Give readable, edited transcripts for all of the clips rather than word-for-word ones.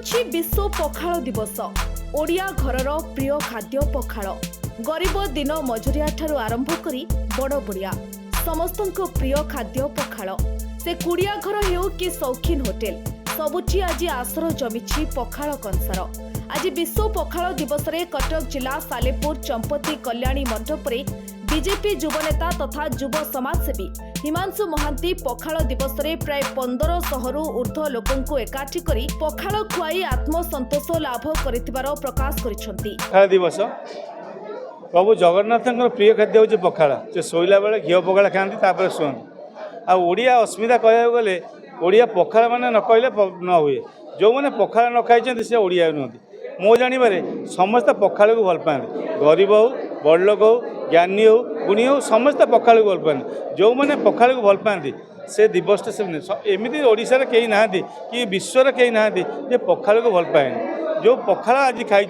आसुछि विश्व पखाल दिवस। ओडिया घरर प्रिय खाद्य पखाल। गरीब दिन मजुरिया ठारू आरंभ करी बड़ बुढ़िया समस्तंको प्रिय खाद्य पखाल। से कुड़िया घर हेउ कि शौकीन होटेल सबुठी आज आसर जमिछि पखाल कंसार। आज विश्व पखाल दिवस रे कटक जिला सालेपुर चंपती कल्याणी मंडपरे बीजेपी युवनेता तथा युव समाजसेवी हिमांशु महांती पखाल दिवस रे प्राय 1500 रु ऊर्ध्व लोकंकु एकाठी करी पखाल खुआई आत्मसंतोष लाभ करिथिबार प्रकाश करिसंती। पखाल दिवस प्रभु जगन्नाथ प्रिय खाद्य हूँ पखाल। से शोला बेले घी पखाल खाती तापर शुणु आ ओडिया अस्मिता कहया गले ओडिया पखाल माने न कहले न हुए। जो मैंने पखाल न खाई से ओडिया नुहति। मो जानवर समस्त पखाल को भल पाते गरीब हो बड़ लोक हो ज्ञानी हो गुणी हो समस्त पखाल को भल पाते। जो मैंने पखाल को भल पाते से दिवस से एमती ओडिशा कहीं ना कि विश्वर कहीं ना जे पखाल को भल पाए। जो पखाल आज खाई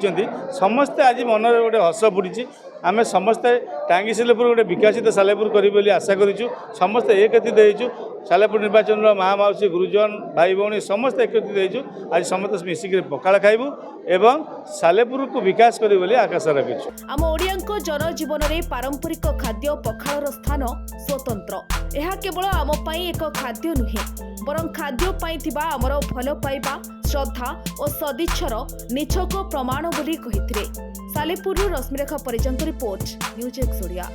समस्ते आज मन गोटे हस बुड़ी आम समस्ते टांगी सालेपुर गोटे विकसित सालेपुर करी आशा करूँ। समस्ते एकत्रित होइछु सालेपुर निर्वाचन माँ माउसी गुरुजन भाई भौणी समस्ते एकत्रित होइछु। आज समस्त मिसिक पखाल खाइबू एवं सालेपुर को विकास करी बोली आकाश रखिछु। आम ओडियांको जनजीवन में पारंपरिक खाद्य पखालर स्थान स्वतंत्र। यह केवल आम पई एक खाद्य नुहे बरं खाद्य पई थिबा आमर भल पाइबा श्रद्धा और सदिच्छर निछक प्रमाण बोली कहिथिले। सालेपुर रश्मिरेखा परिजन रिपोर्ट न्यूज एक्स ओडिया।